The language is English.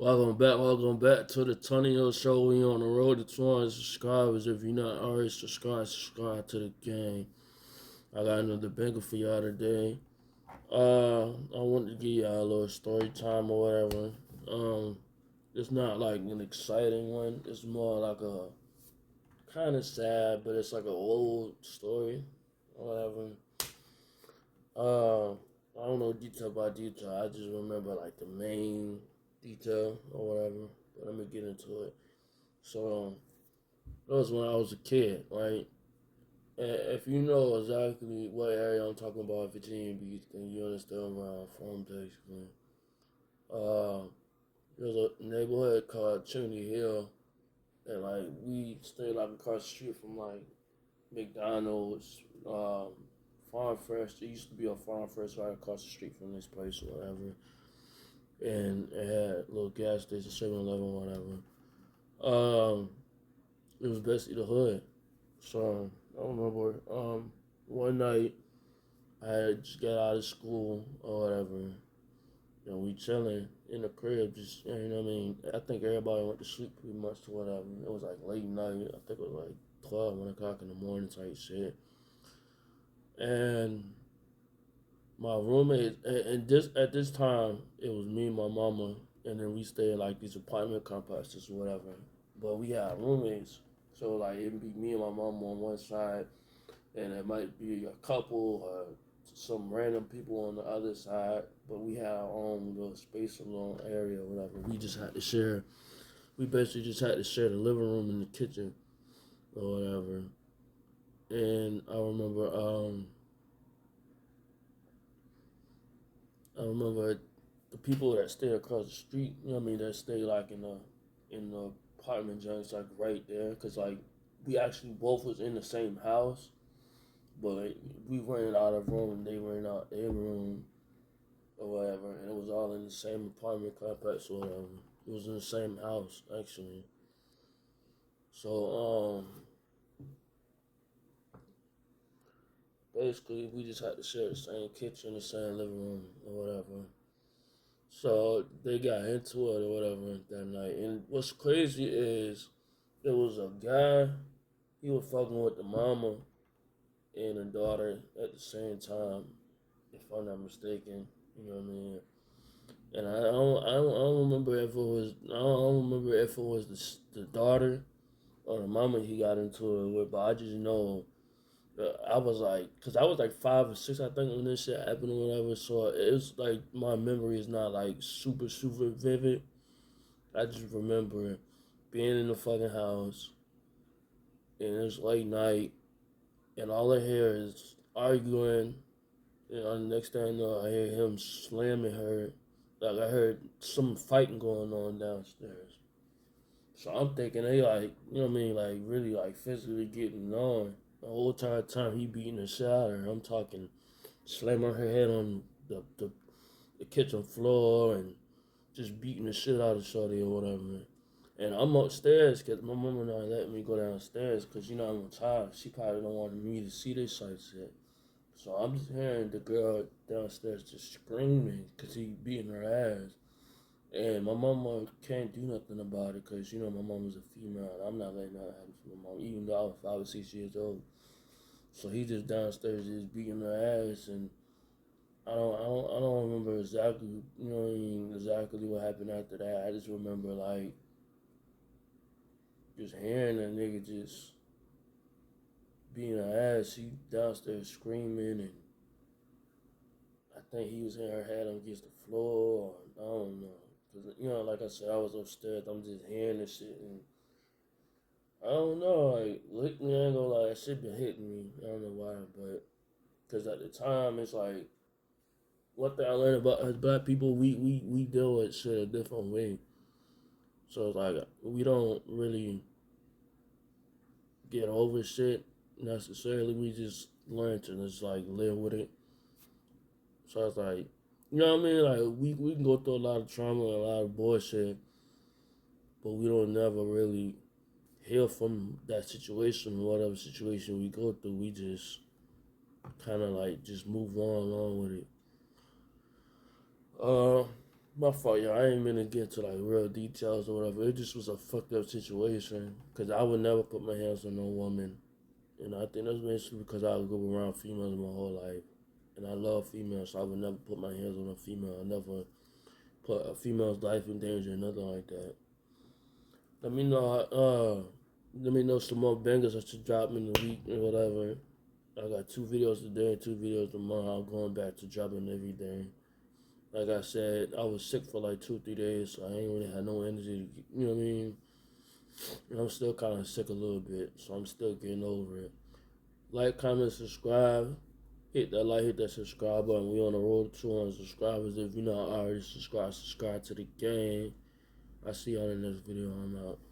Welcome back to the Tonyo Show. We on the road to 200 subscribers. If you're not already subscribe to the game. I got another banger for y'all today. I wanted to give y'all a little story time or whatever. It's not like an exciting one. It's more like a kind of sad, but it's like an old story or whatever. Uh, I don't know detail by detail. I just remember like the main detail or whatever. But let me get into it. So that was when I was a kid, right? And if you know exactly what area I'm talking about, Virginia Beach, then you understand where I'm from, basically. Uh, there's a neighborhood called Chimney Hill, and like we stayed like across the street from like McDonald's, Farm Fresh. There used to be a Farm Fresh right across the street from this place or whatever, and it had a little gas station, 7-Eleven, whatever. It was basically the hood. So I remember one night I had just got out of school or whatever. You know, we chilling in the crib, just you know what I mean. I think everybody went to sleep pretty much or whatever. It was like late night. I think it was like 12, 1 o'clock in the morning type shit. And my roommate, and this at this time, it was me and my mama, and then we stayed in like these apartment complexes or whatever. But we had roommates, so like it'd be me and my mama on one side, and it might be a couple or some random people on the other side. But we had our own little space, a little area, or whatever. We just had to share. We basically just had to share the living room and the kitchen or whatever. And I remember the people that stay across the street. You know what I mean? That stay like in the apartment junks, like right there, cause like we actually both was in the same house, but we rented out a room and they rented out their room or whatever, and it was all in the same apartment complex or whatever. It was in the same house actually. So basically we just had to share the same kitchen, the same living room or whatever. So they got into it or whatever that night. And what's crazy is there was a guy, he was fucking with the mama and the daughter at the same time, if I'm not mistaken. You know what I mean? And I don't remember if it was I don't remember if it was the daughter or the mama he got into it with, but I just know I was like, cause I was like 5 or 6, I think, when this shit happened or whatever. So it's like my memory is not like super vivid. I just remember being in the fucking house and it's late night and all I hear is arguing. And the next thing I know, I hear him slamming her. Like I heard some fighting going on downstairs. So I'm thinking they like, you know what I mean, like really like physically getting on. The whole entire time he beating the shit out of her. I'm talking slamming her head on the kitchen floor and just beating the shit out of Shorty or whatever. And I'm upstairs because my mama not letting me go downstairs because you know I'm tired. She probably don't want me to see this type shit. So I'm just hearing the girl downstairs just screaming because he beating her ass. And my mama can't do nothing about it because, you know, my mom is a female. And I'm not letting that happen to my mom, even though I was 5 or 6 years old. So he just downstairs just beating her ass. And I don't remember exactly, you know what I mean, exactly what happened after that. I just remember, like, just hearing that nigga just beating her ass. She downstairs screaming and I think he was hitting her head against the floor, or I don't know. Cause you know, like I said, I was upstairs. I'm just hearing this shit, and I don't know. Like, lately, I ain't gonna lie, that shit been hitting me. I don't know why, but because at the time, it's like one thing I learned about as black people, we deal with shit a different way. So it's like we don't really get over shit necessarily. We just learn to just like live with it. So it's like, you know what I mean? Like we can go through a lot of trauma and a lot of bullshit, but we don't never really heal from that situation, whatever situation we go through. We just kind of like just move on along with it. Uh, My fault, y'all. I ain't mean to get to like real details or whatever. It just was a fucked up situation. Cause I would never put my hands on no woman. And I think that's basically because I grew around females my whole life. And I love females, so I would never put my hands on a female. I never put a female's life in danger or nothing like that. Let me know let me know some more bangers I should drop in the week or whatever. I got 2 videos today, 2 videos tomorrow. I'm going back to dropping every day. Like I said, I was sick for like 2, 3 days, so I ain't really had no energy to, you know what I mean? And I'm still kind of sick a little bit, so I'm still getting over it. Like, comment, subscribe. Hit that like, hit that subscribe button. We on the road to 200 subscribers. If you're not already subscribed, subscribe to the game. I see y'all in the next video. I'm out.